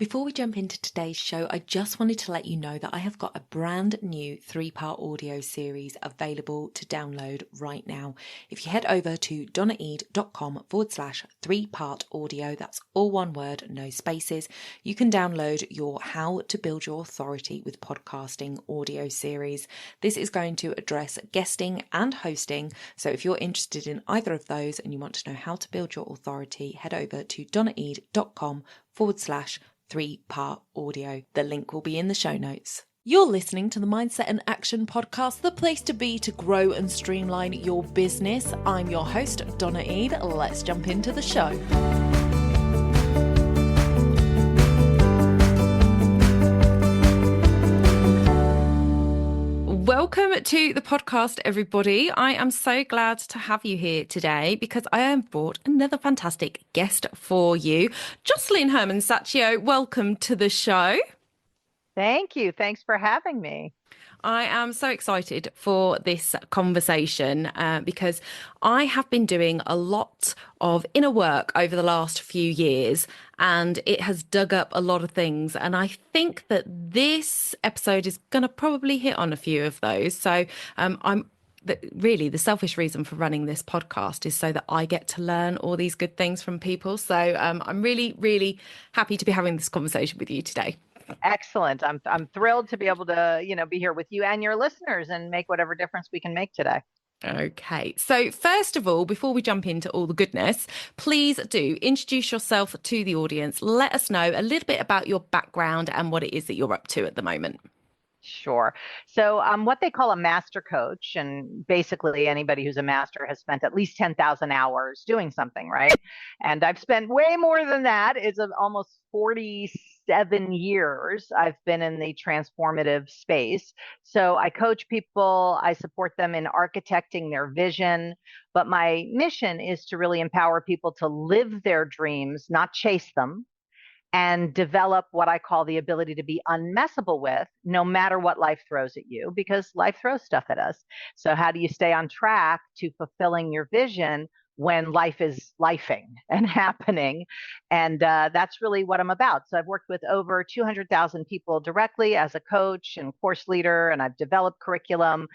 Before we jump into today's show, I just wanted to let you know that I have got a brand new 3-part audio series available to download right now. If you head over to donnaeade.com/3-part audio, that's all one word, no spaces, you can download your How to Build Your Authority with Podcasting audio series. This is going to address guesting and hosting. So if you're interested in either of those and you want to know how to build your authority, head over to donnaeade.com/3-part audio. The link will be in the show notes. You're listening to the Mindset and Action Podcast, the place to be to grow and streamline your business. I'm your host, Donna Eade. Let's jump into the show. Welcome to the podcast, everybody. I am so glad to have you here today because I have brought another fantastic guest for you. Jocelyn Herman-Saccio, welcome to the show. Thank you. Thanks for having me. I am so excited for this conversation because I have been doing a lot of inner work over the last few years and it has dug up a lot of things. And I think that this episode is going to probably hit on a few of those. So really the selfish reason for running this podcast is so that I get to learn all these good things from people. So I'm really, really happy to be having this conversation with you today. Excellent. I'm thrilled to be able to, be here with you and your listeners and make whatever difference we can make today. Okay. So first of all, before we jump into all the goodness, please do introduce yourself to the audience. Let us know a little bit about your background and what it is that you're up to at the moment. Sure. So I'm what they call a master coach. And basically anybody who's a master has spent at least 10,000 hours doing something, right? And I've spent way more than that. It's almost 47 years I've been in the transformative space. So I coach people, I support them in architecting their vision. But my mission is to really empower people to live their dreams, not chase them, and develop what I call the ability to be unmessable with, no matter what life throws at you, because life throws stuff at us. So how do you stay on track to fulfilling your vision when life is lifing and happening? And that's really what I'm about. So I've worked with over 200,000 people directly as a coach and course leader, and I've developed curriculum.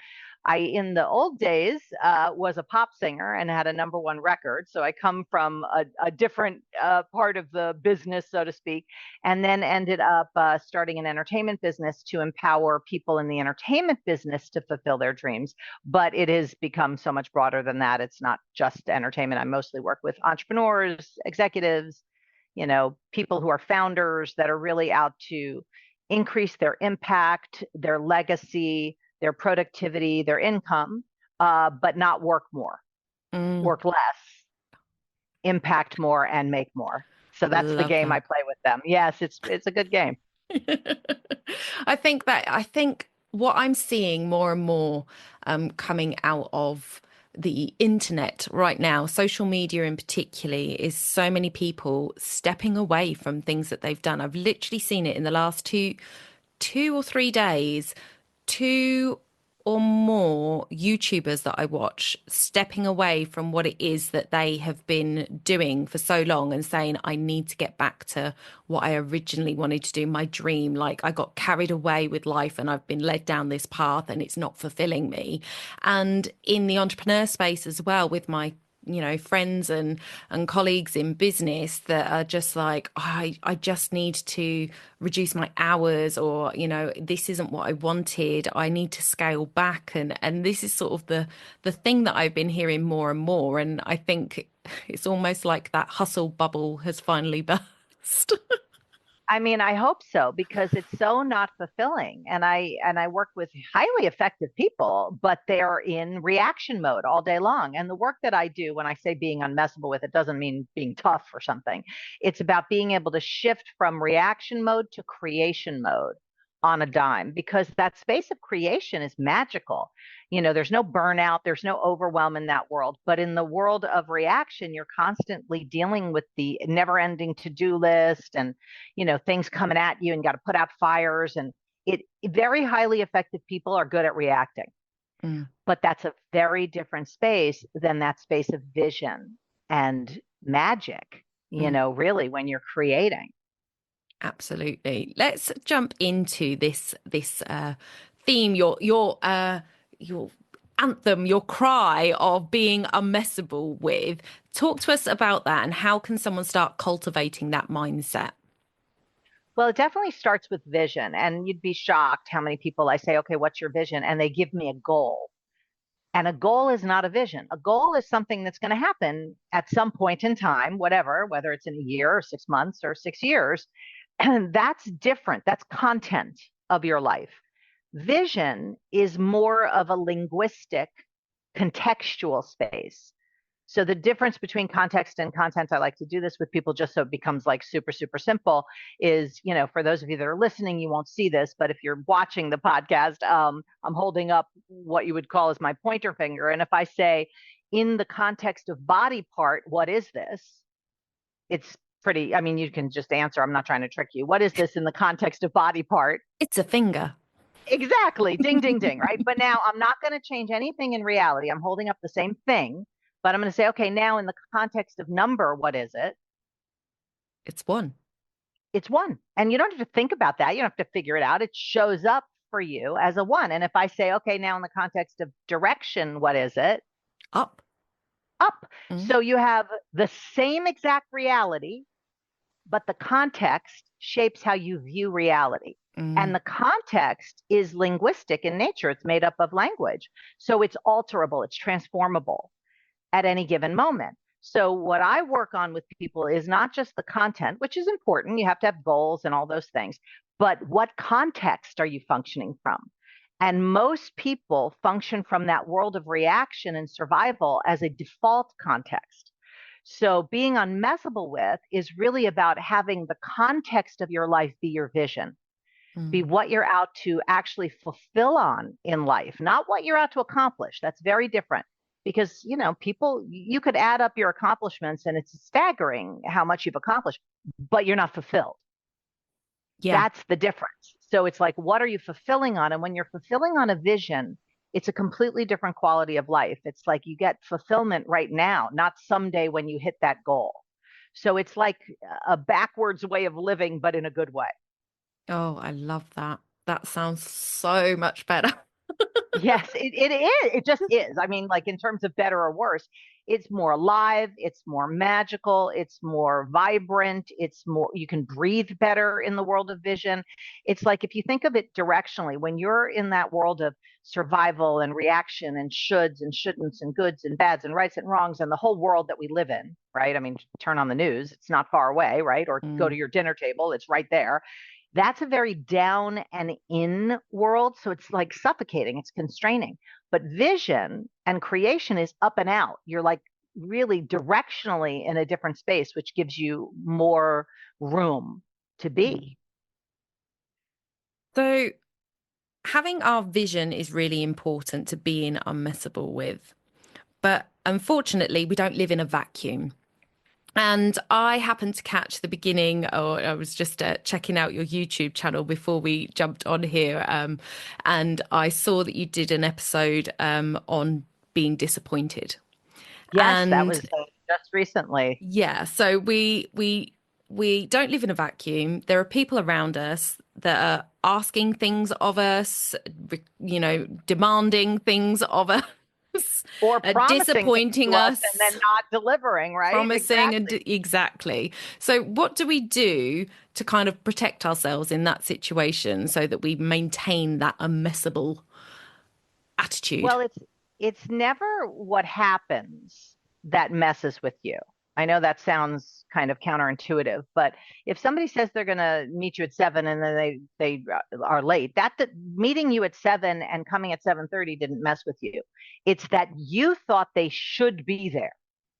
I, in the old days, was a pop singer and had a #1 record. So I come from a different part of the business, so to speak, and then ended up starting an entertainment business to empower people in the entertainment business to fulfill their dreams. But it has become so much broader than that. It's not just entertainment. I mostly work with entrepreneurs, executives, people who are founders that are really out to increase their impact, their legacy, their productivity, their income, but not work more, work less, impact more, and make more. So that's the game I play with them. Yes, it's a good game. I think what I'm seeing more and more coming out of the internet right now, social media in particular, is so many people stepping away from things that they've done. I've literally seen it in the last two or 3 days. 2 or more YouTubers that I watch stepping away from what it is that they have been doing for so long and saying, I need to get back to what I originally wanted to do, my dream. Like I got carried away with life and I've been led down this path and it's not fulfilling me. And in the entrepreneur space as well, with my friends and colleagues in business that are just like, oh, I just need to reduce my hours, or, this isn't what I wanted. I need to scale back. And this is sort of the thing that I've been hearing more and more. And I think it's almost like that hustle bubble has finally burst. I mean, I hope so, because it's so not fulfilling. And I work with highly effective people, but they're in reaction mode all day long. And the work that I do, when I say being unmessable with, it doesn't mean being tough or something. It's about being able to shift from reaction mode to creation mode on a dime, because that space of creation is magical. There's no burnout, there's no overwhelm in that world. But in the world of reaction, you're constantly dealing with the never ending to-do list and, things coming at you and got to put out fires. And very highly effective people are good at reacting. But that's a very different space than that space of vision and magic, really, when you're creating. Absolutely. Let's jump into this theme, your anthem, your cry of being unmessable with. Talk to us about that and how can someone start cultivating that mindset? Well, it definitely starts with vision. And you'd be shocked how many people I say, okay, what's your vision? And they give me a goal. And a goal is not a vision. A goal is something that's going to happen at some point in time, whatever, whether it's in a year or 6 months or 6 years. And that's different. That's content of your life. Vision is more of a linguistic, contextual space. So the difference between context and content, I like to do this with people just so it becomes like super, super simple, is, for those of you that are listening, you won't see this, but if you're watching the podcast, I'm holding up what you would call as my pointer finger. And if I say, in the context of body part, what is this? It's pretty, I mean, you can just answer. I'm not trying to trick you. What is this in the context of body part? It's a finger. Exactly. Ding, ding, ding. Right. But now I'm not going to change anything in reality. I'm holding up the same thing, but I'm going to say, okay, now in the context of number, what is it? It's one. It's one. And you don't have to think about that. You don't have to figure it out. It shows up for you as a one. And if I say, okay, now in the context of direction, what is it? Up. Up. Mm, So you have the same exact reality, but the context shapes how you view reality. And mm. the context is linguistic in nature. It's made up of language. So it's alterable, it's transformable at any given moment. So what I work on with people is not just the content, which is important. You have to have goals and all those things, but what context are you functioning from? And most people function from that world of reaction and survival as a default context. So being unmessable with is really about having the context of your life be your vision, be Mm. what you're out to actually fulfill on in life, not what you're out to accomplish. That's very different because, people, you could add up your accomplishments and it's staggering how much you've accomplished, but you're not fulfilled. Yeah. That's the difference. So it's like, what are you fulfilling on? And when you're fulfilling on a vision, it's a completely different quality of life. It's like you get fulfillment right now, not someday when you hit that goal. So it's like a backwards way of living, but in a good way. Oh, I love that. That sounds so much better. Yes, it is. It just is. I mean, like in terms of better or worse, it's more alive, it's more magical, it's more vibrant, it's more, you can breathe better in the world of vision. It's like if you think of it directionally, when you're in that world of survival and reaction and shoulds and shouldn'ts and goods and bads and rights and wrongs and the whole world that we live in, right? I mean, turn on the news, it's not far away, right? Or go to Mm. your dinner table, it's right there. That's a very down and in world. So it's like suffocating, it's constraining. But vision and creation is up and out. You're like really directionally in a different space, which gives you more room to Mm. be. So, having our vision is really important to being unmessable with. But unfortunately, we don't live in a vacuum. And I happened to catch the beginning, or I was just checking out your YouTube channel before we jumped on here. And I saw that you did an episode on being disappointed. Yes, that And was just recently. yeah, so we don't live in a vacuum. There are people around us that are asking things of us, demanding things of us, Or promising things to disappointing us and us, then not delivering, right? promising, and Exactly. exactly. So, what do we do to kind of protect ourselves in that situation so that we maintain that unmessable attitude? Well, it's never what happens that messes with you. I know that sounds kind of counterintuitive, but if somebody says they're going to meet you at 7 and then they are late, that the meeting you at 7 and coming at 7:30 didn't mess with you. It's that you thought they should be there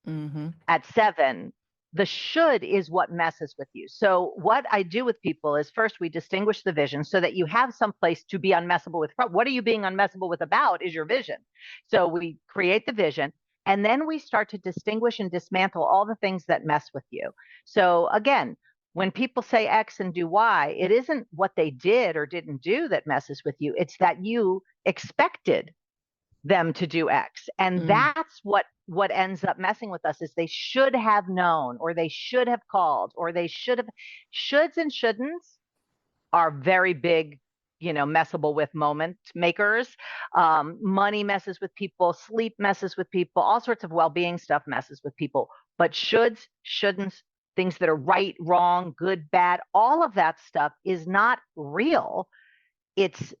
Hmm. at 7. The should is what messes with you. So what I do with people is first we distinguish the vision so that you have some place to be unmessable with. What are you being unmessable with about is your vision. So we create the vision and then we start to distinguish and dismantle all the things that mess with you. So again, when people say X and do Y, it isn't what they did or didn't do that messes with you. It's that you expected them to do X. And Mm. that's what what ends up messing with us is they should have known, or they should have called, or they should have. Shoulds and shouldn'ts are very big, messable with moment makers. Money messes with people, sleep messes with people, all sorts of well-being stuff messes with people. But shoulds, shouldn'ts, things that are right, wrong, good, bad, all of that stuff is not real. It's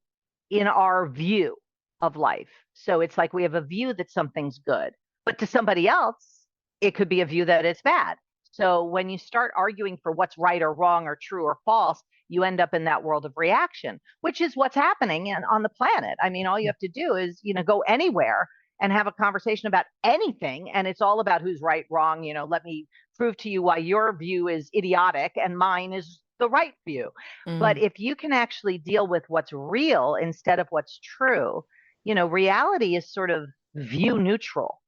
in our view of life. So it's like we have a view that something's good, but to somebody else, it could be a view that it's bad. So when you start arguing for what's right or wrong or true or false, you end up in that world of reaction, which is what's happening on the planet. I mean, all you have to do is, go anywhere and have a conversation about anything. And it's all about who's right, wrong. Let me prove to you why your view is idiotic and mine is the right view. But Mm. if you can actually deal with what's real instead of what's true, reality is sort of view neutral.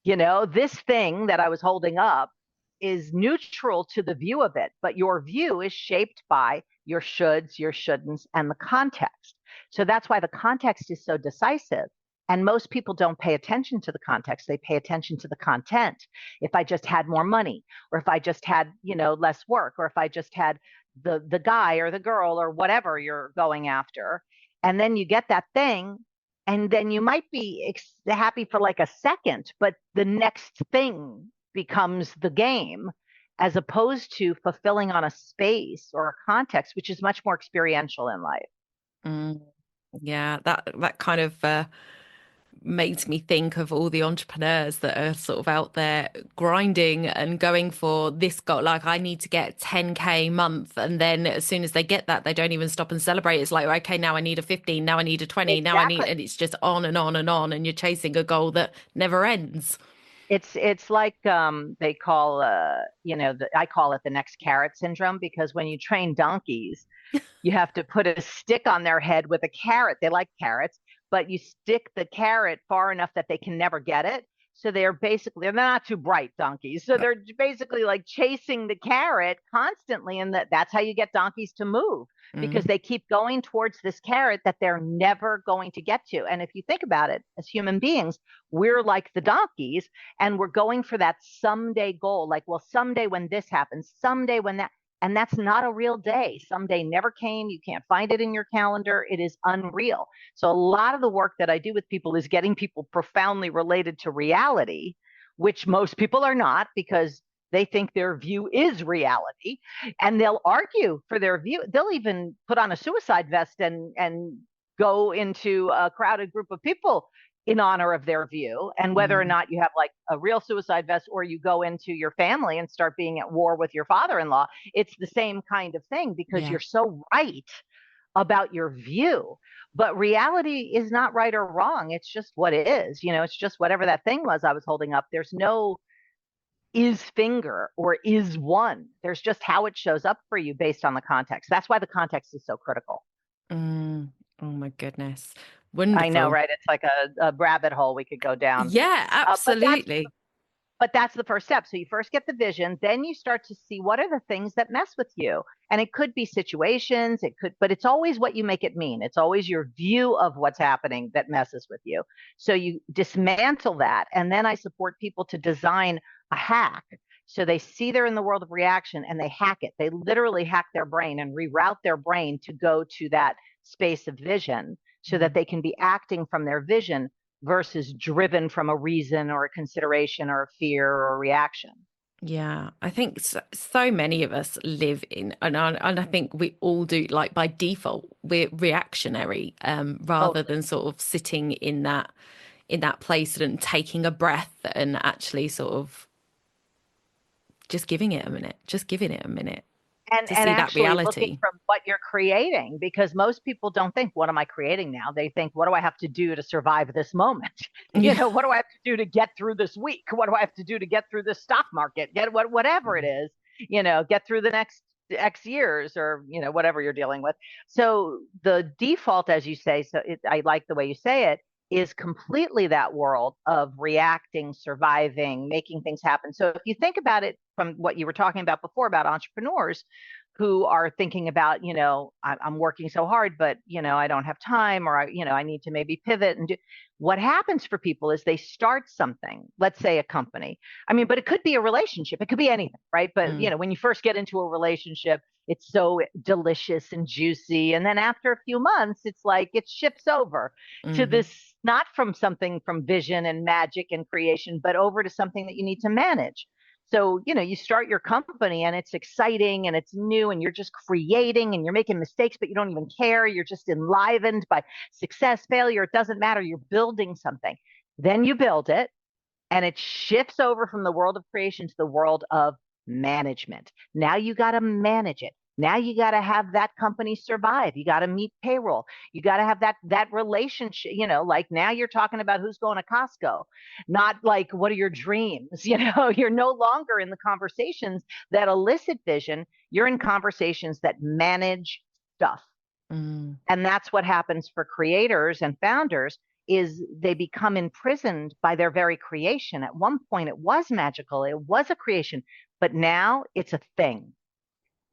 This thing that I was holding up is neutral to the view of it, but your view is shaped by your shoulds, your shouldn'ts, and the context. So that's why the context is so decisive. And most people don't pay attention to the context. They pay attention to the content. If I just had more money, or if I just had, less work, or if I just had the guy or the girl or whatever you're going after. And then you get that thing, and then you might be happy for like a second, but the next thing becomes the game, as opposed to fulfilling on a space or a context, which is much more experiential in life. Mm. Yeah, that kind of makes me think of all the entrepreneurs that are sort of out there grinding and going for this goal. Like, I need to get 10K month. And then as soon as they get that, they don't even stop and celebrate. It's like, okay, now I need a 15, now I need a 20, now I need, Exactly. and it's just on and on and on. And you're chasing a goal that never ends. It's like they call I call it the next carrot syndrome, because when you train donkeys, you have to put a stick on their head with a carrot. They like carrots, but you stick the carrot far enough that they can never get it. So they're not too bright donkeys. So they're basically like chasing the carrot constantly. And that's how you get donkeys to move, because Mm. they keep going towards this carrot that they're never going to get to. And if you think about it, as human beings, we're like the donkeys, and we're going for that someday goal. Like, well, someday when this happens, someday when that, and that's not a real day. Someday never came. You can't find it in your calendar. It is unreal. So a lot of the work that I do with people is getting people profoundly related to reality, which most people are not, because they think their view is reality, and they'll argue for their view. They'll even put on a suicide vest and go into a crowded group of people in honor of their view. And whether or Mm. not you have like a real suicide vest, or you go into your family and start being at war with your father-in-law, it's the same kind of thing, because Yeah. you're so right about your view. But reality is not right or wrong. It's just what it is. It's just whatever that thing was I was holding up. There's no is finger or is one. There's just how it shows up for you based on the context. That's why the context is so critical. Mm. Oh my goodness. I know, Wonderful. right? It's like a rabbit hole we could go down. Yeah, But absolutely. that's the first step. So you first get the vision, then you start to see what are the things that mess with you. And it could be situations, but it's always what you make it mean. It's always your view of what's happening that messes with you. So you dismantle that. And then I support people to design a hack. So they see they're in the world of reaction and they hack it. They literally hack their brain and reroute their brain to go to that space of vision, so that Mm. they can be acting from their vision versus driven from a reason or a consideration or a fear or a reaction. Yeah, I think so many of us live in, and I think we all do, like by default, we're reactionary, rather Totally. than sort of sitting in that place and taking a breath and actually sort of just giving it a minute, just giving it a minute to And see that actually looking reality. from what you're creating, because most people don't think, what am I creating now? They think, what do I have to do to survive this moment? Yeah. What do I have to do to get through this week? What do I have to do to get through the stock market? Whatever it is, get through the next X years, or whatever you're dealing with. So the default, as you say, I like the way you say it, is completely that world of reacting, surviving, making things happen. So if you think about it from what you were talking about before about entrepreneurs, who are thinking about, I'm working so hard, but, I don't have time, or I need to maybe pivot and do. What happens for people is they start something, let's say a company. I mean, but it could be a relationship. It could be anything, right? But, Mm, when you first get into a relationship, it's so delicious and juicy. And then after a few months, it's like it shifts over to hmm this, not from something from vision and magic and creation, but over to something that you need to manage. So, you start your company and it's exciting and it's new and you're just creating and you're making mistakes, but you don't even care. You're just enlivened by success, failure. It doesn't matter. You're building something. Then you build it and it shifts over from the world of creation to the world of management. Now you got to manage it. Now you got to have that company survive. You got to meet payroll. You got to have that relationship, like now you're talking about who's going to Costco, not like what are your dreams? You're no longer in the conversations that elicit vision. You're in conversations that manage stuff. mm. And that's what happens for creators and founders is they become imprisoned by their very creation. At one point it was magical, it was a creation, but now it's a thing.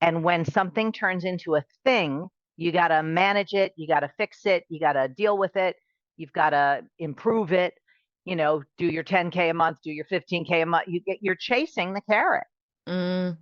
And when something turns into a thing, you got to manage it, you got to fix it, you got to deal with it, you've got to improve it, do your 10K a month, do your 15K a month. You're chasing the carrot. Mm.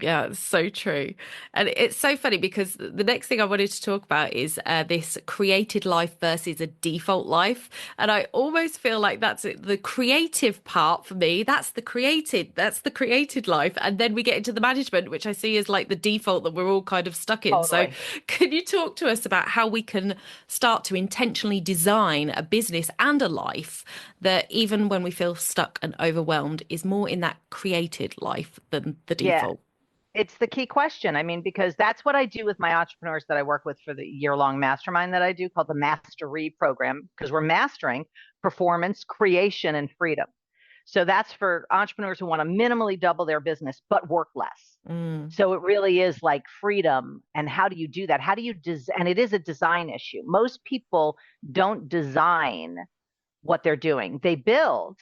Yeah, it's so true. And it's so funny because the next thing I wanted to talk about is this created life versus a default life. And I almost feel like that's it. The creative part for me. That's the created life. And then we get into the management, which I see as like the default that we're all kind of stuck in. So Totally. can you talk to us about how we can start to intentionally design a business and a life that even when we feel stuck and overwhelmed is more in that created life than the Yeah. default? It's the key question. I mean, because that's what I do with my entrepreneurs that I work with for the year-long mastermind that I do called the Mastery Program, because we're mastering performance, creation, and freedom. So that's for entrepreneurs who want to minimally double their business, but work less. Mm, So it really is like freedom. And how do you do that? How do you and it is a design issue. Most people don't design what they're doing. They build,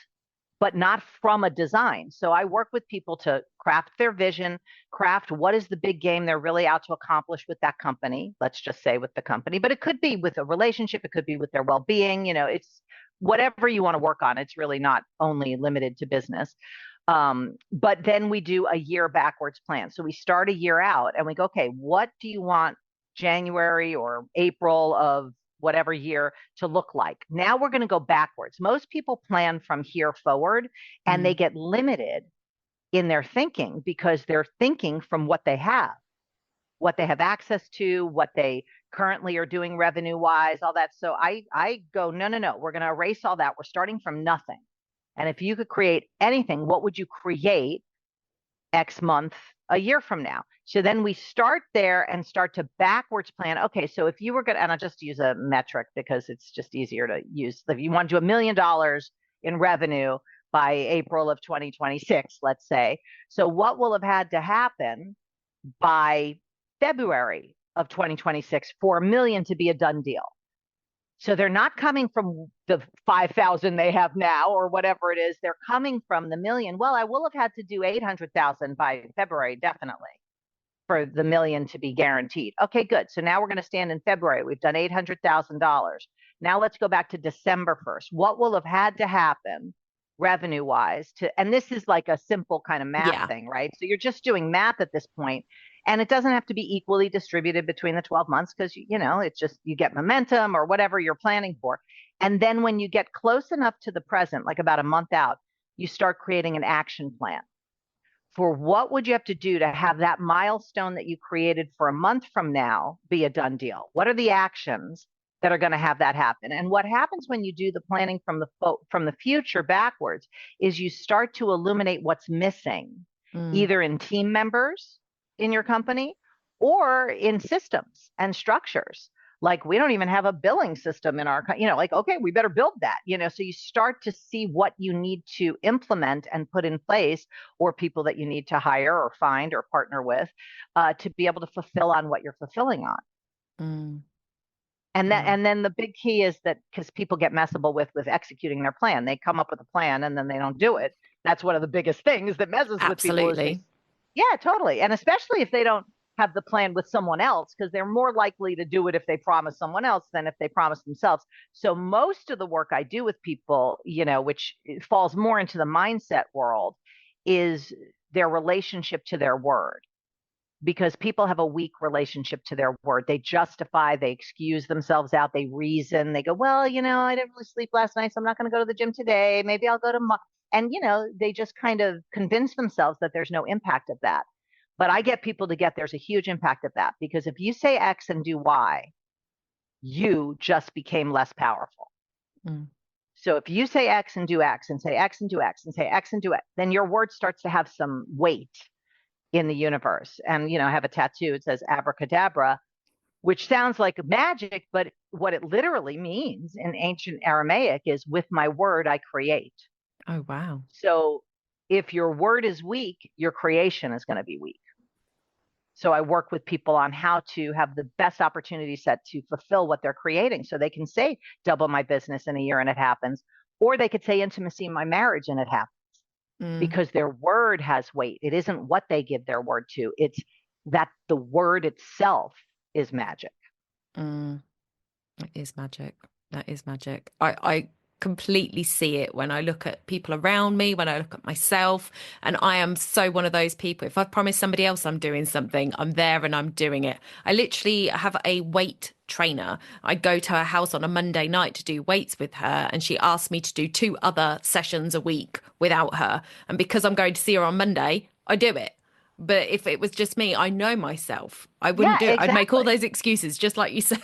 but not from a design. So I work with people to craft their vision, craft what is the big game they're really out to accomplish with that company. Let's just say with the company, but it could be with a relationship, it could be with their well-being, it's whatever you want to work on. It's really not only limited to business. But then we do a year backwards plan. So we start a year out and we go, okay, what do you want January or April of whatever year to look like? Now we're going to go backwards. Most people plan from here forward and they mm, get limited in their thinking because they're thinking from what they have access to, what they currently are doing revenue wise, all that. So I go, no, no, no, we're going to erase all that. We're starting from nothing. And if you could create anything, what would you create X month a year from now? So then we start there and start to backwards plan. Okay, so if you were going to, and I'll just use a metric because it's just easier to use. If you want to do $1 million in revenue by April of 2026, let's say, so what will have had to happen by February of 2026 for a million to be a done deal? So they're not coming from the 5,000 they have now or whatever it is. They're coming from the million. Well, I will have had to do 800,000 by February, definitely, for the million to be guaranteed. Okay, good. So now we're going to stand in February. We've done $800,000. Now let's go back to December 1st. What will have had to happen revenue wise and this is like a simple kind of math yeah. thing, right? So you're just doing math at this point, and it doesn't have to be equally distributed between the 12 months because it's just you get momentum or whatever you're planning for. And then when you get close enough to the present, like about a month out, you start creating an action plan for what would you have to do to have that milestone that you created for a month from now be a done deal? What are the actions that are going to have that happen? And what happens when you do the planning from the future backwards is you start to illuminate what's missing, Mm, either in team members in your company or in systems and structures. Like we don't even have a billing system in our, like, okay, we better build that, so you start to see what you need to implement and put in place, or people that you need to hire or find or partner with to be able to fulfill on what you're fulfilling on. mm, And that, yeah. and then the big key is that because people get messable with executing their plan, they come up with a plan and then they don't do it. That's one of the biggest things that messes with people is Absolutely. yeah, totally. And especially if they don't have the plan with someone else, because they're more likely to do it if they promise someone else than if they promise themselves. So most of the work I do with people, which falls more into the mindset world, is their relationship to their word, because people have a weak relationship to their word. They justify, they excuse themselves out, they reason, they go, well, I didn't really sleep last night, so I'm not going to go to the gym today. Maybe I'll go tomorrow. And, they just kind of convince themselves that there's no impact of that. But I get people to get there's a huge impact of that, because if you say X and do Y, you just became less powerful. Mm. So if you say X and do X and say X and do X and say X and do X, then your word starts to have some weight in the universe. And, I have a tattoo. It says abracadabra, which sounds like magic, but what it literally means in ancient Aramaic is, with my word, I create. Oh, wow. So if your word is weak, your creation is going to be weak. So I work with people on how to have the best opportunity set to fulfill what they're creating. So they can say, double my business in a year and it happens. Or they could say intimacy in my marriage and it happens. Because their word has weight. It isn't what they give their word to. It's that the word itself is magic. Mm. It is magic. That is magic. I completely see it when I look at people around me, when I look at myself. And I am so one of those people. If I've promised somebody else I'm doing something, I'm there and I'm doing it. I literally have a weight trainer. I go to her house on a Monday night to do weights with her, and she asked me to do 2 other sessions a week without her. And because I'm going to see her on Monday, I do it. But if it was just me, I know myself. I wouldn't Yeah, do it. I'd make all exactly. those excuses, just like you said.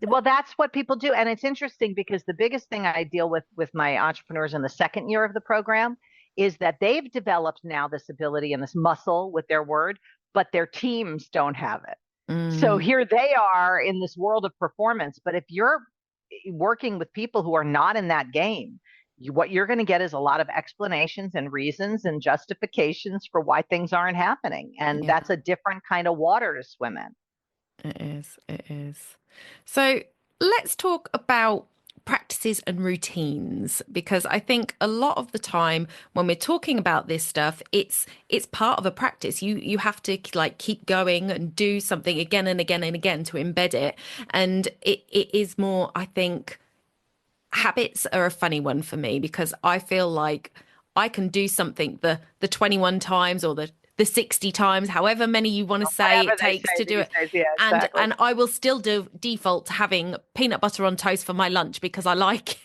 Well, that's what people do. And it's interesting, because the biggest thing I deal with my entrepreneurs in the second year of the program is that they've developed now this ability and this muscle with their word, but their teams don't have it. So Mm, here they are in this world of performance. But if you're working with people who are not in that game, what you're going to get is a lot of explanations and reasons and justifications for why things aren't happening. And yeah, that's a different kind of water to swim in. it is. It is. So let's talk about practices and routines, because I think a lot of the time when we're talking about this stuff, it's part of a practice. You have to like keep going and do something again and again and again to embed it. And it is more, I think, habits are a funny one for me, because I feel like I can do something the 21 times or the 60 times, however many you want to say Whatever it they takes say to do these it. days. Yeah, And exactly. and I will still do default to having peanut butter on toast for my lunch because I like it.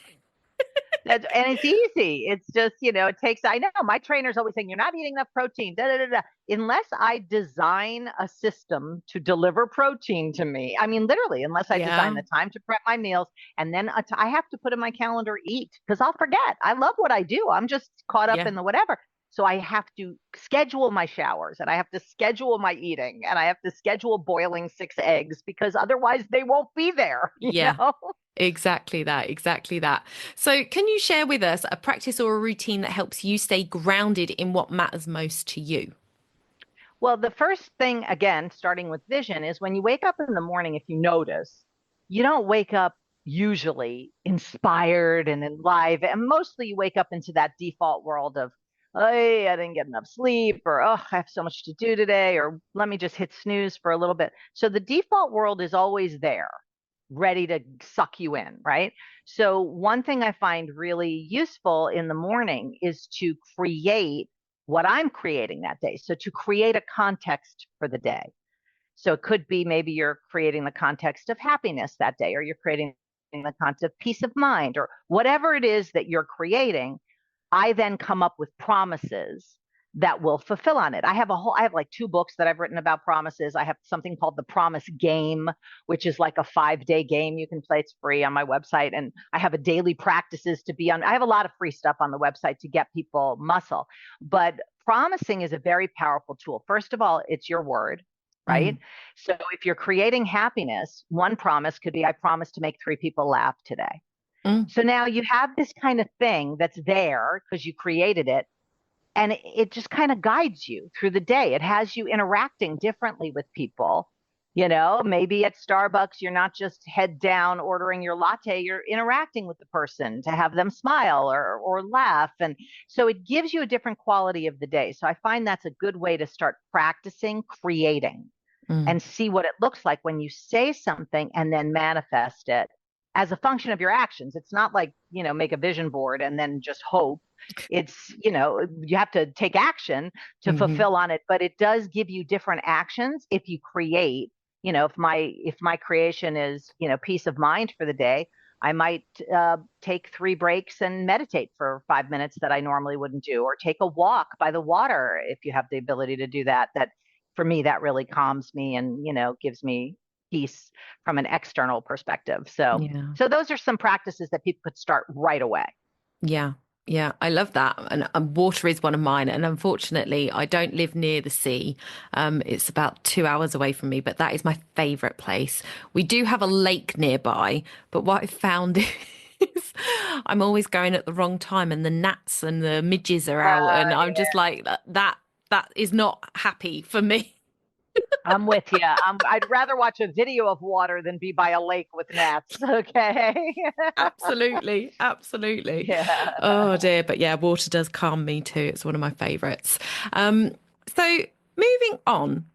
And it's easy. It's just, it takes, I know my trainer's always saying, you're not eating enough protein, da, da, da, da. Unless I design a system to deliver protein to me. I mean, literally, unless I design Yeah. the time to prep my meals, and then I have to put in my calendar eat, because I'll forget. I love what I do. I'm just caught up Yeah. in the whatever. So I have to schedule my showers, and I have to schedule my eating, and I have to schedule boiling 6 eggs, because otherwise they won't be there, you Yeah. know? Exactly that. Exactly that. So, can you share with us a practice or a routine that helps you stay grounded in what matters most to you? Well, the first thing, again, starting with vision, is when you wake up in the morning, if you notice, you don't wake up usually inspired and alive. And mostly you wake up into that default world of, hey, I didn't get enough sleep, or, oh, I have so much to do today, or let me just hit snooze for a little bit. So the default world is always there, ready to suck you in, right? So one thing I find really useful in the morning is to create what I'm creating that day. So to create a context for the day. So it could be maybe you're creating the context of happiness that day, or you're creating the context of peace of mind, or whatever it is that you're creating. I then come up with promises that will fulfill on it. I have like 2 books that I've written about promises. I have something called the Promise Game, which is like a 5-day game you can play. It's free on my website. And I have a daily practices to be on. I have a lot of free stuff on the website to get people muscle. But promising is a very powerful tool. First of all, it's your word, right? Mm, So if you're creating happiness, one promise could be, I promise to make 3 people laugh today. mm, So now you have this kind of thing that's there because you created it, and it just kind of guides you through the day. It has you interacting differently with people. Maybe at Starbucks, you're not just head down ordering your latte, you're interacting with the person to have them smile or laugh. And so it gives you a different quality of the day. So I find that's a good way to start practicing creating. Mm. and see what it looks like when you say something and then manifest it as a function of your actions. It's not like, make a vision board and then just hope. It's, you have to take action to Hmm. fulfill on it, but it does give you different actions if you create. If my creation is, peace of mind for the day, I might take 3 breaks and meditate for 5 minutes that I normally wouldn't do, or take a walk by the water if you have the ability to do that. That, for me, that really calms me and, gives me peace from an external perspective. So, Yeah. so those are some practices that people could start right away. Yeah. Yeah, I love that. And water is one of mine. And unfortunately, I don't live near the sea. It's about 2 hours away from me, but that is my favorite place. We do have a lake nearby, but what I found is I'm always going at the wrong time and the gnats and the midges are out. And I'm just Yeah, like, that is not happy for me. I'm with you. I'd rather watch a video of water than be by a lake with gnats. Okay. Absolutely. Absolutely. Yeah. Oh dear. But yeah, water does calm me too. It's one of my favorites. Um, so moving on.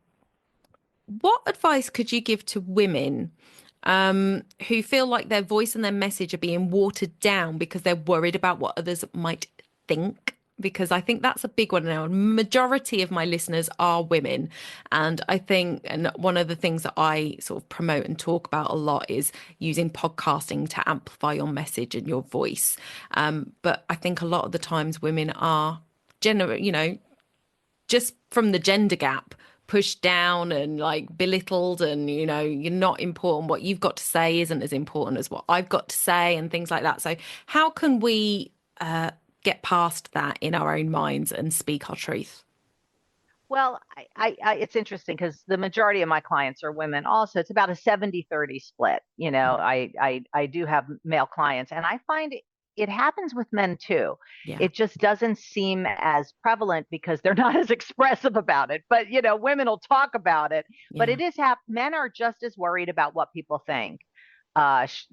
What advice could you give to women who feel like their voice and their message are being watered down because they're worried about what others might think? Because I think that's a big one now. Majority of my listeners are women. And I think, and one of the things that I sort of promote and talk about a lot is using podcasting to amplify your message and your voice. But I think a lot of the times women are just from the gender gap pushed down and like belittled, and you're not important, what you've got to say isn't as important as what I've got to say, and things like that. So how can we get past that in our own minds and speak our truth? Well, it's interesting because the majority of my clients are women also. It's about a 70-30 split. I do have male clients, and I find it happens with men too. Yeah. It just doesn't seem as prevalent because they're not as expressive about it. But, women will talk about it. But Yeah. it is men are just as worried about what people think.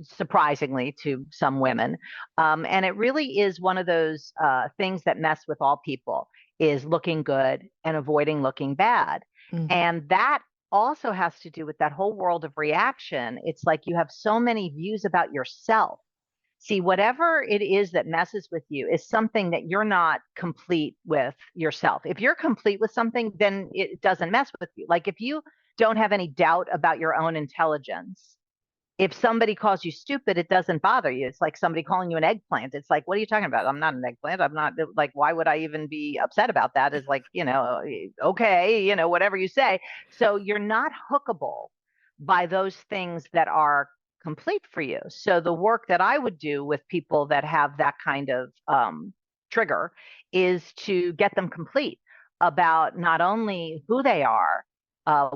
Surprisingly to some women. And it really is one of those things that mess with all people, is looking good and avoiding looking bad. Mm. And that also has to do with that whole world of reaction. It's like you have so many views about yourself. See, whatever it is that messes with you is something that you're not complete with yourself. If you're complete with something, then it doesn't mess with you. Like if you don't have any doubt about your own intelligence, if somebody calls you stupid, it doesn't bother you. It's like somebody calling you an eggplant. It's like, what are you talking about? I'm not an eggplant. I'm not, like, why would I even be upset about that? Is like, okay, whatever you say. So you're not hookable by those things that are complete for you. So the work that I would do with people that have that kind of trigger is to get them complete about not only who they are,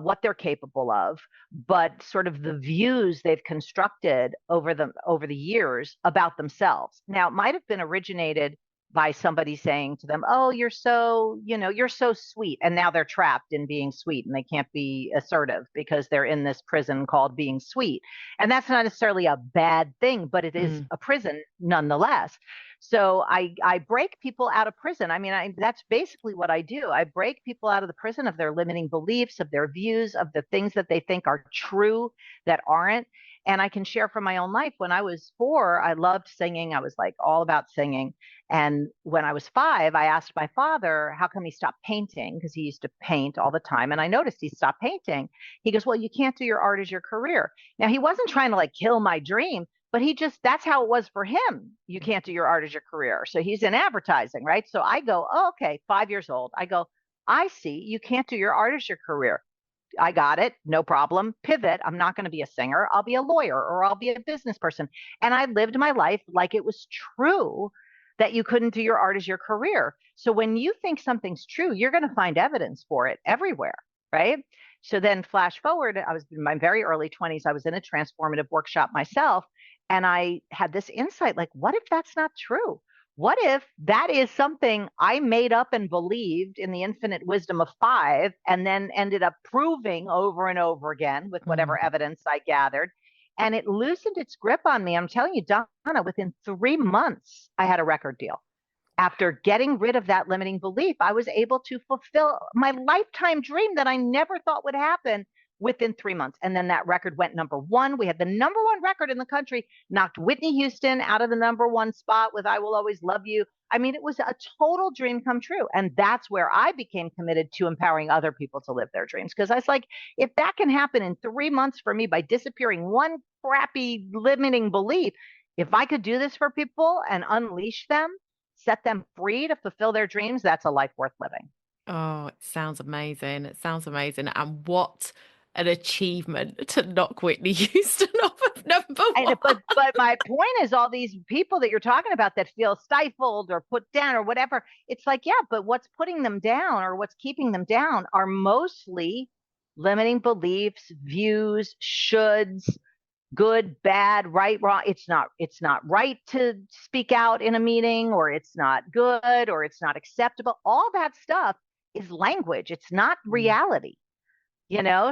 what they're capable of, but sort of the views they've constructed over the years about themselves. Now, it might have been originated by somebody saying to them, "Oh, you're so sweet," and now they're trapped in being sweet and they can't be assertive because they're in this prison called being sweet. And that's not necessarily a bad thing, but it is Mm. a prison nonetheless. So I break people out of prison. I mean, that's basically what I do. I break people out of the prison of their limiting beliefs, of their views, of the things that they think are true that aren't. And I can share from my own life. When I was 4, I loved singing. I was like all about singing. And when I was 5, I asked my father, how come he stopped painting? Because he used to paint all the time. And I noticed he stopped painting. He goes, well, you can't do your art as your career. Now, he wasn't trying to like kill my dream, but that's how it was for him. You can't do your art as your career. So he's in advertising, right? So I go, oh, okay, 5 years old. I go, I see. You can't do your art as your career. I got it. No problem. Pivot. I'm not going to be a singer. I'll be a lawyer or I'll be a business person. And I lived my life like it was true that you couldn't do your art as your career. So when you think something's true, you're going to find evidence for it everywhere, right? So then flash forward, I was in my very early 20s. I was in a transformative workshop myself. And I had this insight like, what if that's not true? What if that is something I made up and believed in the infinite wisdom of 5 and then ended up proving over and over again with Mm. whatever evidence I gathered? And it loosened its grip on me. I'm telling you, Donna, within 3 months, I had a record deal. After getting rid of that limiting belief, I was able to fulfill my lifetime dream that I never thought would happen within 3 months. And then that record went #1. We had the #1 record in the country, knocked Whitney Houston out of the #1 spot with I Will Always Love You. I mean, it was a total dream come true. And that's where I became committed to empowering other people to live their dreams. Because I was like, if that can happen in 3 months for me by disappearing one crappy limiting belief, if I could do this for people and unleash them, set them free to fulfill their dreams, that's a life worth living. Oh, it sounds amazing. It sounds amazing. And what an achievement to knock Whitney Houston off of number And one. but my point is, all these people that you're talking about that feel stifled or put down or whatever, it's like, yeah, but what's putting them down or what's keeping them down are mostly limiting beliefs, views, shoulds, good, bad, right, wrong. It's not right to speak out in a meeting, or it's not good, or it's not acceptable. All that stuff is language. It's not Mm. reality.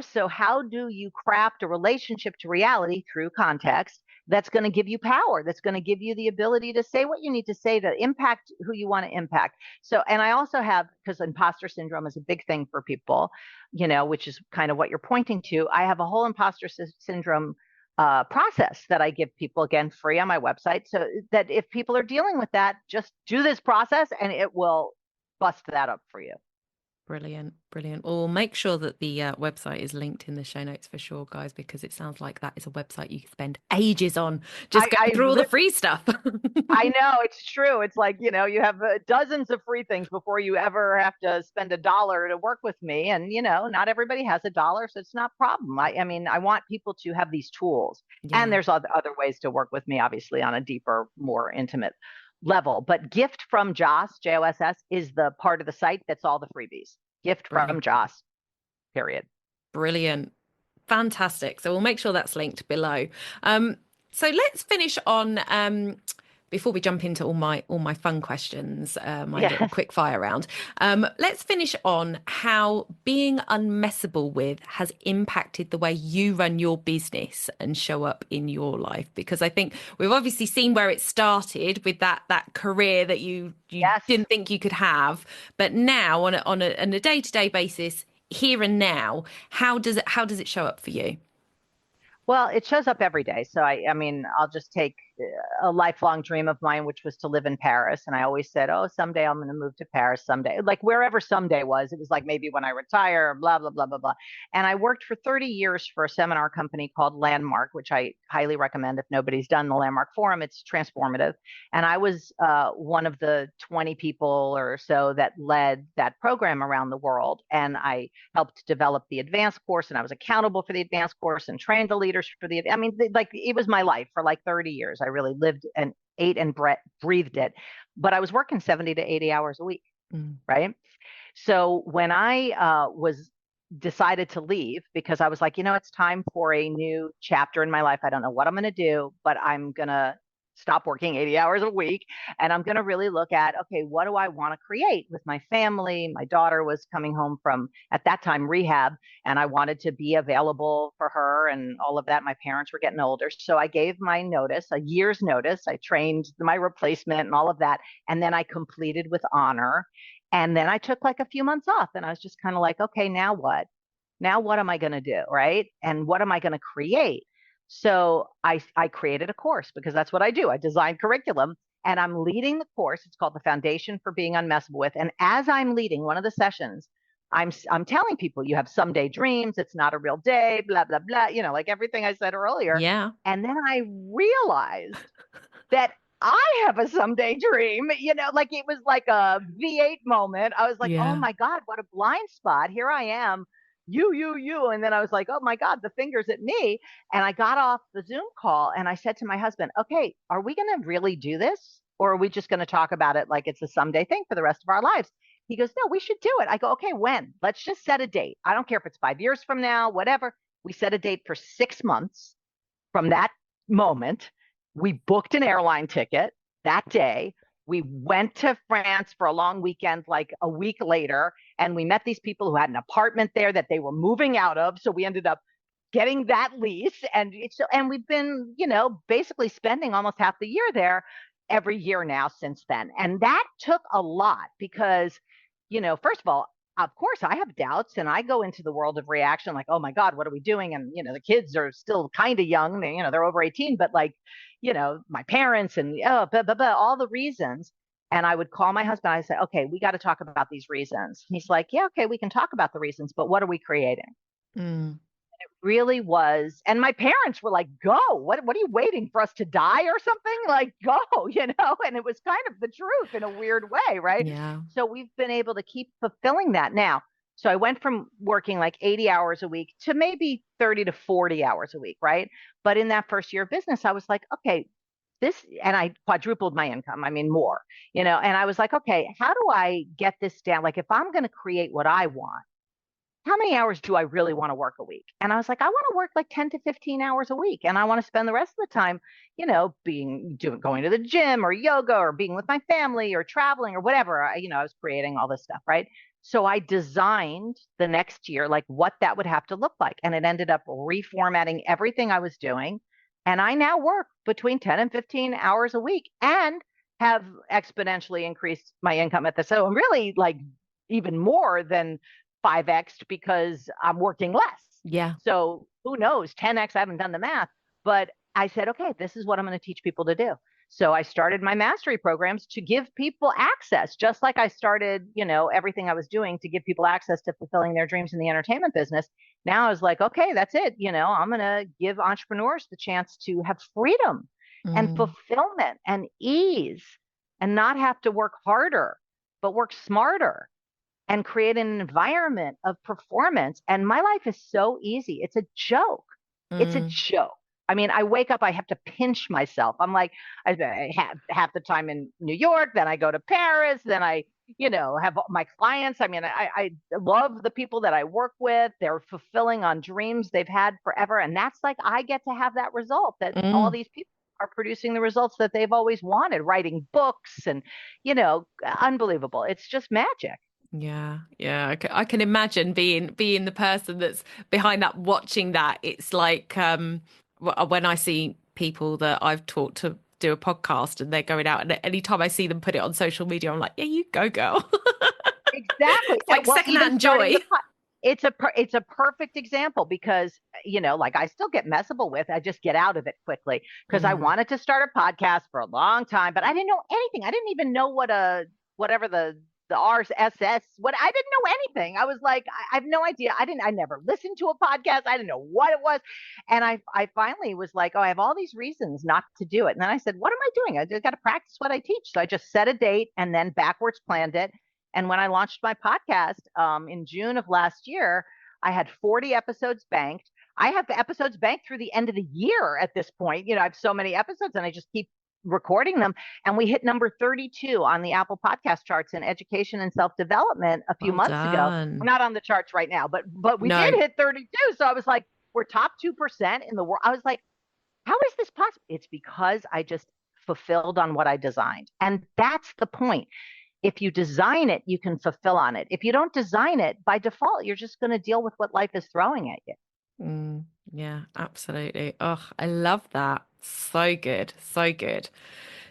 So how do you craft a relationship to reality through context that's going to give you power, that's going to give you the ability to say what you need to say to impact who you want to impact? So, and I also have, because imposter syndrome is a big thing for people, which is kind of what you're pointing to. I have a whole imposter syndrome process that I give people, again, free on my website, so that if people are dealing with that, just do this process and it will bust that up for you. Brilliant, brilliant. Well, we'll make sure that the website is linked in the show notes for sure, guys, because it sounds like that is a website you can spend ages on just I, going I through all the li- free stuff. I know, it's true. It's like, you have dozens of free things before you ever have to spend $1 to work with me. And, not everybody has $1, so it's not a problem. I mean, I want people to have these tools. And Yeah, there's other ways to work with me, obviously, on a deeper, more intimate level. But Gift from Joss, Joss, is the part of the site that's all the freebies. Gift from brilliant, Joss, period. brilliant. Fantastic. So we'll make sure that's linked below. Um, so let's finish on before we jump into all my fun questions, my little Yes. quick fire round. Let's finish on how being unmessable with has impacted the way you run your business and show up in your life. Because I think we've obviously seen where it started with that career that you Yes. didn't think you could have, but now on a day-to-day basis, here and now, how does it show up for you? Well, it shows up every day. So I mean, I'll just take a lifelong dream of mine, which was to live in Paris. And I always said, oh, someday I'm going to move to Paris someday, like wherever someday was. It was like maybe when I retire, blah, blah, blah, blah, blah. And I worked for 30 years for a seminar company called Landmark, which I highly recommend if nobody's done the Landmark Forum. It's transformative. And I was one of the 20 people or so that led that program around the world. And I helped develop the advanced course, and I was accountable for the advanced course and trained the leaders for I mean, like it was my life for like 30 years. I really lived and ate and breathed it. But I was working 70 to 80 hours a week, Mm. right? So when I was decided to leave, because I was like, it's time for a new chapter in my life. I don't know what I'm going to do, but I'm going to stop working 80 hours a week. And I'm going to really look at, okay, what do I want to create with my family? My daughter was coming home from, at that time, rehab, and I wanted to be available for her and all of that. My parents were getting older. So I gave my notice, a year's notice. I trained my replacement and all of that. And then I completed with honor. And then I took like a few months off, and I was just kind of like, okay, now what? Now what am I going to do? Right. And what am I going to create? So I created a course, because that's what I do. I design curriculum, and I'm leading the course. It's called The Foundation for Being Unmessable With. And as I'm leading one of the sessions, I'm telling people, you have someday dreams. It's not a real day, blah, blah, blah, like everything I said earlier. Yeah, And then I realized that I have a someday dream, like it was like a V8 moment. I was like, oh yeah. my God, what a blind spot. Here I am, you. And then I was like, oh my God, the fingers at me. And I got off the Zoom call and I said to my husband, okay, are we going to really do this? Or are we just going to talk about it like it's a someday thing for the rest of our lives? He goes, no, we should do it. I go, okay, when? Let's just set a date. I don't care if it's 5 years from now, whatever. We set a date for 6 months from that moment. We booked an airline ticket that day. We went to France for a long weekend, like a week later, and we met these people who had an apartment there that they were moving out of. So we ended up getting that lease, and we've been, basically spending almost half the year there every year now since then. And that took a lot because, first of all, of course I have doubts, and I go into the world of reaction like, oh my God, what are we doing? And, the kids are still kind of young. They're over 18, but like, my parents and blah, blah, blah, all the reasons. And I would call my husband. I say, okay, we got to talk about these reasons. He's like, yeah, okay, we can talk about the reasons, but what are we creating? Mm. Really was. And my parents were like, go, what are you waiting for us to die or something? Like, go, and it was kind of the truth in a weird way, right? Yeah. So we've been able to keep fulfilling that now. So I went from working like 80 hours a week to maybe 30 to 40 hours a week, right? But in that first year of business, I was like, okay, and I quadrupled my income. I mean, more, and I was like, okay, how do I get this down? Like, if I'm going to create what I want, how many hours do I really want to work a week? And I was like, I want to work like 10 to 15 hours a week. And I want to spend the rest of the time, going to the gym or yoga or being with my family or traveling or whatever. I was creating all this stuff, right? So I designed the next year, like what that would have to look like. And it ended up reformatting everything I was doing. And I now work between 10 and 15 hours a week and have exponentially increased my income at this. So I'm really like even more than 5x because I'm working less. Yeah. So who knows, 10x, I haven't done the math, but I said, okay, this is what I'm going to teach people to do. So I started my mastery programs to give people access, just like I started, everything I was doing to give people access to fulfilling their dreams in the entertainment business. Now I was like, okay, that's it. I'm going to give entrepreneurs the chance to have freedom and Mm. fulfillment and ease and not have to work harder, but work smarter and create an environment of performance. And my life is so easy. It's a joke. It's a Mm. joke. I mean, I wake up, I have to pinch myself. I'm like, I have half the time in New York, then I go to Paris, then I, have my clients. I mean, I love the people that I work with. They're fulfilling on dreams they've had forever. And that's like, I get to have that result that all Mm. these people are producing the results that they've always wanted, writing books and, unbelievable. It's just magic. Yeah, yeah. I can imagine being the person that's behind that, watching that. It's like when I see people that I've taught to do a podcast and they're going out, and anytime I see them put it on social media, I'm like, yeah, you go, girl. Exactly. It's like Well, even secondhand starting joy. the it's a perfect example because like I still get messable with. I just get out of it quickly because I Mm. wanted to start a podcast for a long time, but I didn't know anything. I didn't even know what whatever the RSS what I didn't know anything. I was like, I have no idea. I never listened to a podcast. I didn't know what it was, and I finally was like, oh, I have all these reasons not to do it. And then I said, what am I doing? I just got to practice what I teach. So I just set a date and then backwards planned it. And when I launched my podcast in June of last year, I had 40 episodes banked. I have the episodes banked through the end of the year at this point. I have so many episodes and I just keep recording them. And we hit number 32 on the Apple podcast charts in education and self-development a few Well months ago. We're done. not on the charts right now, but we did No. hit 32. So I was like, we're top 2% in the world. I was like, how is this possible? It's because I just fulfilled on what I designed. And that's the point. If you design it, you can fulfill on it. If you don't design it, by default, you're just going to deal with what life is throwing at you. Mm. Yeah, absolutely. Oh, I love that. So good. So good.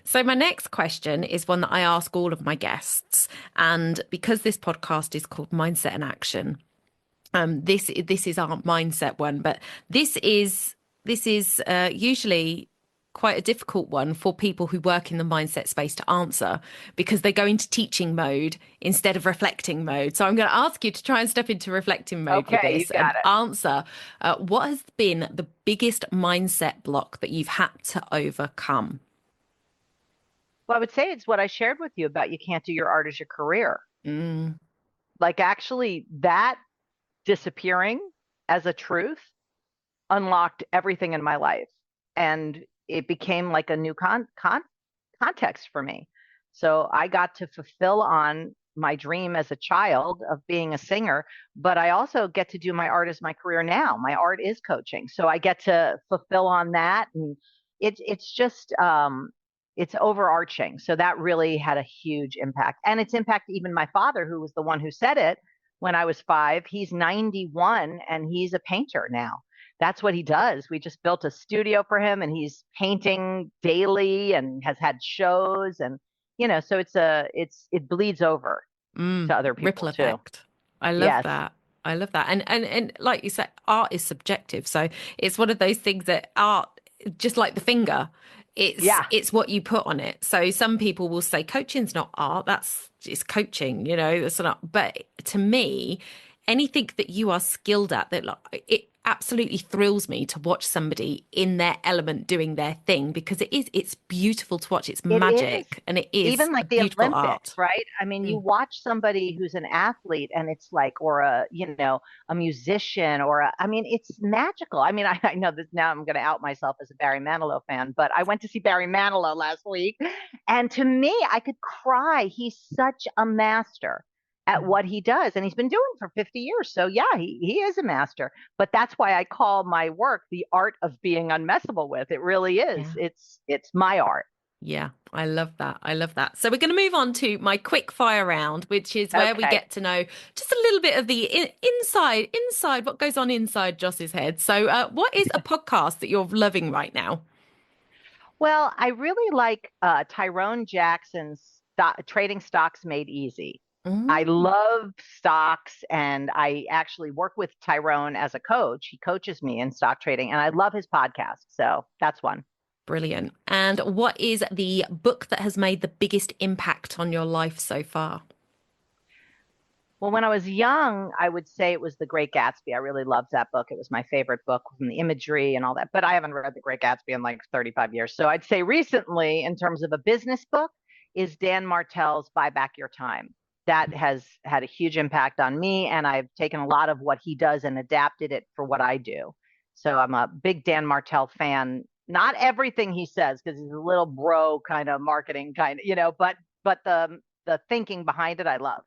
So my next question is one that I ask all of my guests, and because this podcast is called Mindset and Action, this is our mindset one, but this is usually quite a difficult one for people who work in the mindset space to answer because they go into teaching mode instead of reflecting mode. So I'm going to ask you to try and step into reflecting mode with Okay, you this and got it. answer what has been the biggest mindset block that you've had to overcome? Well, I would say it's what I shared with you about you can't do your art as your career. Mm. Like, actually, that disappearing as a truth unlocked everything in my life. And it became like a new context for me. So I got to fulfill on my dream as a child of being a singer, but I also get to do my art as my career now. My art is coaching. So I get to fulfill on that. And it's just, it's overarching. So that really had a huge impact. And it's impacted even my father, who was the one who said it when I was 5. He's 91 and he's a painter now. That's what he does. We just built a studio for him and he's painting daily and has had shows and so it bleeds over Mm. to other people Ripple too. effect. I love Yes, that. I love that. And like you said, art is subjective. So it's one of those things that art, just like the finger, yeah, it's what you put on it. So some people will say coaching's not art, that's it's coaching, that's not. But to me, anything that you are skilled at, that like, it absolutely thrills me to watch somebody in their element doing their thing, because it's beautiful to watch. It's it is. magic, and it is Even a like the beautiful Olympics, art. right? I mean, you Mm. watch somebody who's an athlete and it's like, or a musician I mean, it's magical. I mean, I know this now, I'm going to out myself as a Barry Manilow fan, but I went to see Barry Manilow last week. And to me, I could cry. He's such a master at Mm. what he does. And he's been doing it for 50 years. So yeah, he is a master. But that's why I call my work the art of being unmessable with. It really is. Yeah. It's my art. Yeah, I love that. I love that. So we're going to move on to my quick fire round, which is where we Okay. get to know just a little bit of the inside what goes on inside Joss's head. So, what is a podcast that you're loving right now? Well, I really like Tyrone Jackson's Trading Stocks Made Easy. I Mm, love stocks, and I actually work with Tyrone as a coach. He coaches me in stock trading, and I love his podcast. So that's one. brilliant. And what is the book that has made the biggest impact on your life so far? Well, when I was young, I would say it was The Great Gatsby. I really loved that book. It was my favorite book from the imagery and all that. But I haven't read The Great Gatsby in like 35 years. So I'd say recently, in terms of a business book, is Dan Martell's Buy Back Your Time. That has had a huge impact on me. And I've taken a lot of what he does and adapted it for what I do. So I'm a big Dan Martell fan. Not everything he says, because he's a little bro kind of marketing kind of, but the thinking behind it, I love.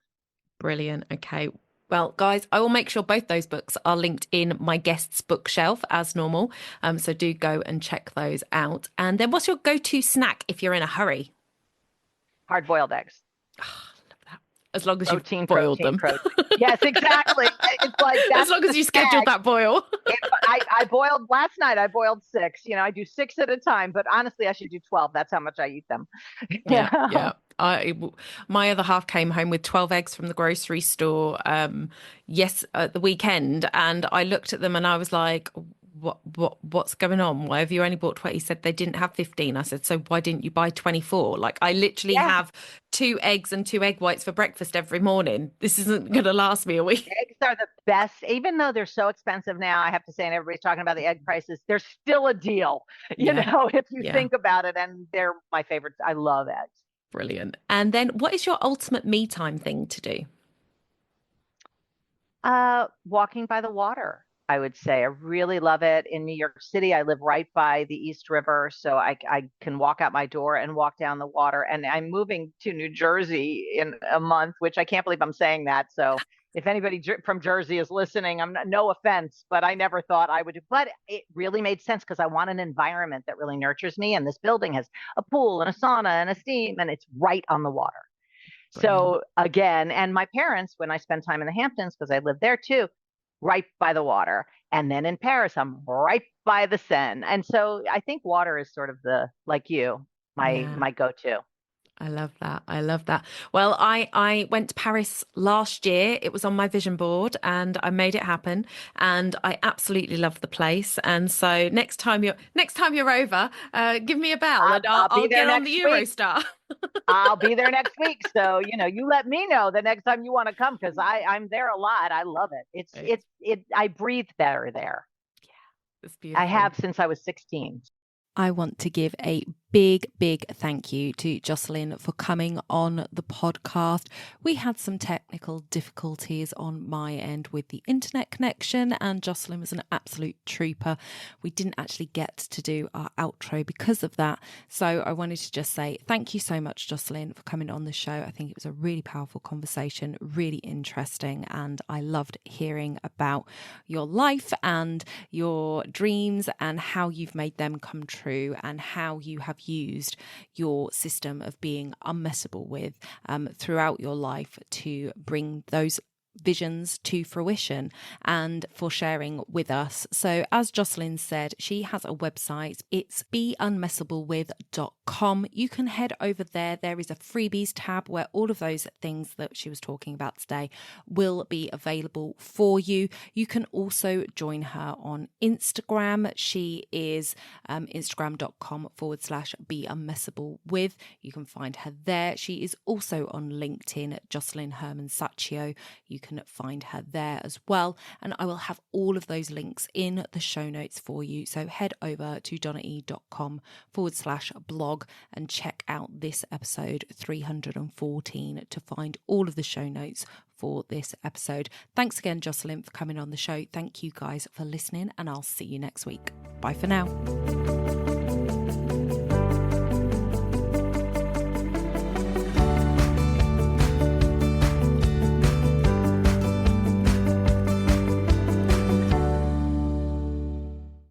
Brilliant. Okay. Well, guys, I will make sure both those books are linked in my guest's bookshelf as normal. So do go and check those out. And then what's your go-to snack if you're in a hurry? Hard boiled eggs. Love that. As long as you've Protein, boiled protein, them. protein. Yes, exactly. It's like As that's long the as you scheduled snack. that boil. I boiled last night. I boiled six. I do six at a time, but honestly, I should do 12. That's how much I eat them. Yeah, Yeah. yeah. My other half came home with 12 eggs from the grocery store, yes, at the weekend, and I looked at them and I was like, what's going on? Why have you only bought 20? He said they didn't have 15. I said, so why didn't you buy 24? Like, I literally Yeah. have two eggs and two egg whites for breakfast every morning. This isn't going to last me a week. Eggs are the best, even though they're so expensive now. I have to say, and everybody's talking about the egg prices, they're still a deal, Yeah, if you yeah. think about it. And they're my favorites. I love eggs. Brilliant. And then what is your ultimate me time thing to do? Walking by the water, I would say. I really love it. In New York City, I live right by the East River, so I can walk out my door and walk down the water. And I'm moving to New Jersey in a month, which I can't believe I'm saying that. So if anybody from Jersey is listening, I'm not, no offense, but I never thought I would do. But it really made sense because I want an environment that really nurtures me. And this building has a pool and a sauna and a steam, and it's right on the water. Brilliant. So again, and my parents, when I spend time in the Hamptons, because I lived there too, right by the water. And then in Paris, I'm right by the Seine. And so I think water is sort of like you, my Yeah. my go-to. I love that. I love that. Well, I went to Paris last year. It was on my vision board and I made it happen. And I absolutely love the place. And so next time you're over, give me a bell I'll, and I'll be I'll there get on the next week. Eurostar. I'll be there next week. So, you let me know the next time you want to come because I'm there a lot. I love it. It's, I breathe better there. it's I beautiful. have since I was 16. I want to give a big, big thank you to Jocelyn for coming on the podcast. We had some technical difficulties on my end with the internet connection, and Jocelyn was an absolute trooper. We didn't actually get to do our outro because of that. So I wanted to just say thank you so much, Jocelyn, for coming on the show. I think it was a really powerful conversation, really interesting, and I loved hearing about your life and your dreams and how you've made them come true and how you have used your system of being unmessable with throughout your life to bring those visions to fruition and for sharing with us. So as Jocelyn said, she has a website. It's beunmessablewith.com. You can head over there. There is a freebies tab where all of those things that she was talking about today will be available for you. You can also join her on Instagram. She is instagram.com/beunmessablewith. You can find her there. She is also on LinkedIn, Jocelyn Herman-Saccio. You can find her there as well. And I will have all of those links in the show notes for you. So head over to donnae.com/blog and check out this episode 314 to find all of the show notes for this episode. Thanks again, Jocelyn, for coming on the show. Thank you guys for listening, and I'll see you next week. Bye for now.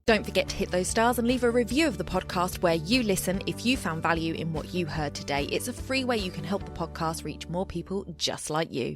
Don't forget to hit those stars and leave a review of the podcast where you listen if you found value in what you heard today. It's a free way you can help the podcast reach more people just like you.